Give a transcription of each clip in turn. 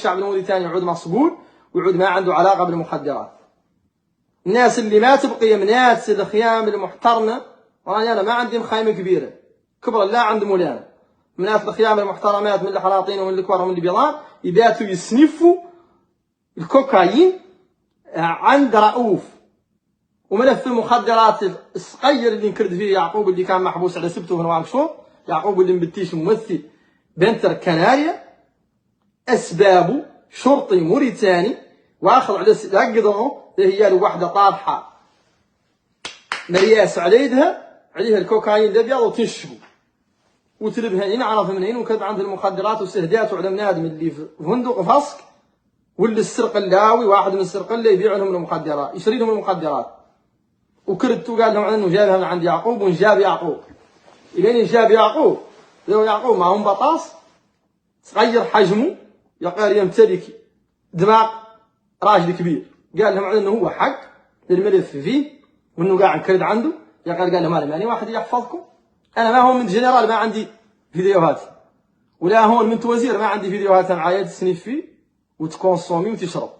الشعب الموريتاني يعود مصقول ويعود ما عنده علاقة بالمخدرات. الناس اللي ما تبقي من ناس الخيام المحترمة، راني أنا ما عندي مخايمة كبيرة كبرى لا عند مولانا، من ناس الخيام المحترمات من الحلاطين ومن الكوار ومن البيضان يباتوا يسنفوا الكوكايين عند رؤوف. وملف المخدرات الصغير اللي نكرد فيه يعقوب اللي كان محبوس على سبته في نواكشوط، يعقوب اللي مبتيش ممثل بنتر كناريا، اسبابه شرطي موريتاني واخذ على قدره هي له وحده طارحه مرياس على يدها عليها الكوكايين الابيض وتنشبه وتلبها ينعرف منين، وكذب عند المخدرات واستهداته على بنادم اللي في فندق فاسك واللي السرقلاوي واحد من السرقله يبيع لهم المخدرات يشري لهم المخدرات. وكردت وقال لهم انه جابها من عند يعقوب ونجاب يعقوب. الين جاب يعقوب لو يعقوب معهم بطاس صغير حجمه يقال يمتلك دماغ راجل كبير، قال لهم انه هو حق الملف فيه وانه قاعد كرد عنده. قال لهم انا ماني واحد يحفظكم، انا ما هو من جنرال ما عندي فيديوهات، ولا هون من وزير ما عندي فيديوهات معايا تسنيف فيه وتكونسومي وتشرب.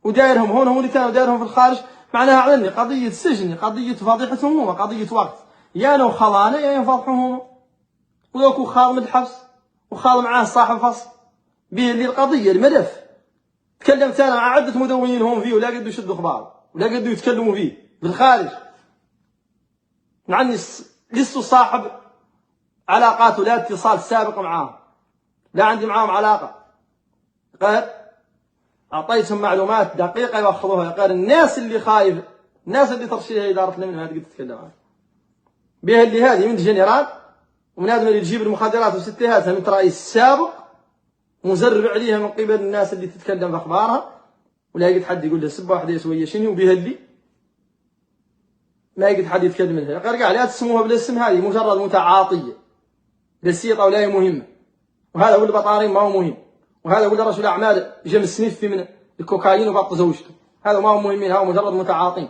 ودايرهم هون هو اللي كانوا دايرهم في الخارج، معناها علني قضيه سجن، قضيه فضيحتهم هما، قضيه وقت يا انا وخضانه يا ينفضحوا هما. ولوكو خاض من الحبس وخاض معاه صاحب فصل به اللي القضيه الملف تكلمت انا مع عده مدونين هم فيه ولا قدوا يشدوا اخبار ولا قدوا يتكلموا فيه بالخارج. معني لسه صاحب علاقات ولا اتصال سابق معاهم، لا عندي معاهم علاقه. قال اعطيتهم معلومات دقيقه ياخذوها، قال الناس اللي خايف، الناس اللي ترشيها اداره الامن ما تقدر تتكلم عنها. بها اللي هذه من جنرال ومن هذا اللي تجيب المخدرات وستيهاتها من رئيس سابق مزرب عليها من قبل الناس اللي تتكلم في اخبارها، ولا يقد حد يقول لها سبه واحده شويه شنو. وبها اللي ما يقد حد يتكلم لها. قال لا تسموها بالاسم، هذه مجرد متعاطيه بسيطه ولا هي مهمه. وهذا ولد بطارين ما هو مهم، وهذا ولد رجل اعمال جا مسنف من الكوكايين وبط زوجته، هذا ما هو مهمين، هذا مجرد متعاطين.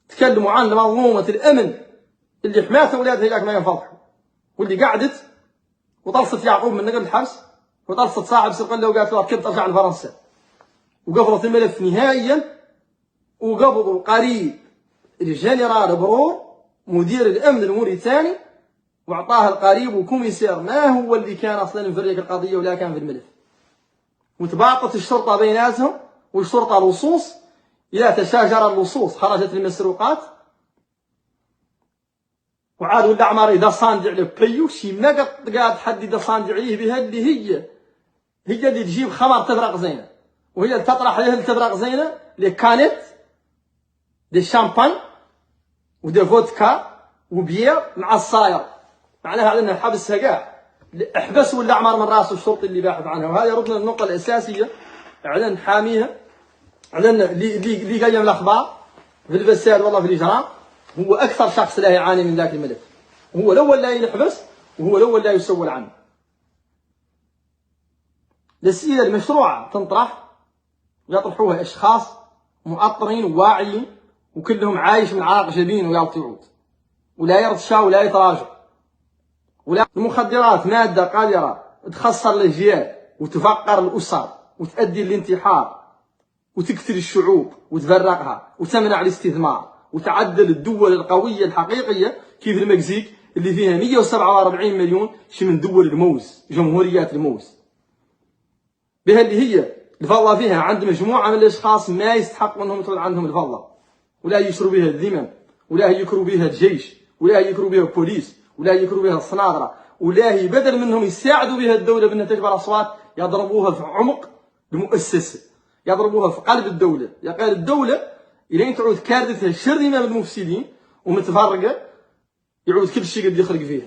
تكلموا عن منظومه الامن اللي حماته اولادها هيك ما ينفضحوا، واللي قعدت وطلصت يعقوب من نقل الحبس وطلصت صاحب سرقله وقالت له ركبت ارجع لفرنسا، وقفلت الملف نهائيا. وقبضوا قريب الجنرال برور مدير الامن الموريتاني واعطاه القريب وكوميسير ما هو اللي كان اصلا مفرق القضيه ولا كان في الملف. وتباطت الشرطه بيناتهم والشرطه لصوص، اذا تشاجر اللصوص خرجت المسروقات. وعاد ولد عمار اذا صاندع له بيو شي ما قاعد حد اذا صاندع عليه بها اللي هي اللي تجيب خمر تفرق زينه، وهي اللي تطرح له التفرق زينه لي كانت دي شامبان ودي فودكا وبيير مع الصاير. معناها على حبسها كاع احبس ولد عمار من راسه الشرطي اللي باحث عنها. وهذا يردنا النقطه الاساسيه اعلن حاميها، اعلن اللي قيم الاخبار في الفساد والله في الاجرام هو اكثر شخص لا يعاني من ذاك الملف، وهو الاول لا ينحبس وهو الاول لا يسول عنه. الاسئله المشروعه تنطرح يطرحوها اشخاص مؤطرين وواعيين وكلهم عايش من عرق جبين ويعود ولا يرتشى ولا يتراجع. ولا المخدرات ماده قادره تخسر الاجيال وتفقر الاسر وتؤدي للانتحار وتقتل الشعوب وتفرقها وتمنع الاستثمار وتعدل الدول القويه الحقيقيه كيف المكسيك اللي فيها 147 مليون شي من دول الموز، جمهوريات الموز. بها اللي هي الفضه فيها عند مجموعه من الاشخاص ما يستحقوا انهم تكون عندهم الفضه، ولا يشروا بها الذمم، ولا يكروا بها الجيش، ولا يكروا بها البوليس، ولا يكروا بها الصنادره، ولا بدل منهم يساعدوا بها الدوله بانها تجبر اصوات يضربوها في عمق المؤسسه، يضربوها في قلب الدوله. يقال الدوله الين تعود كارثه شرذمه من المفسدين ومتفرقه يعود كل شيء قد يخرج فيها.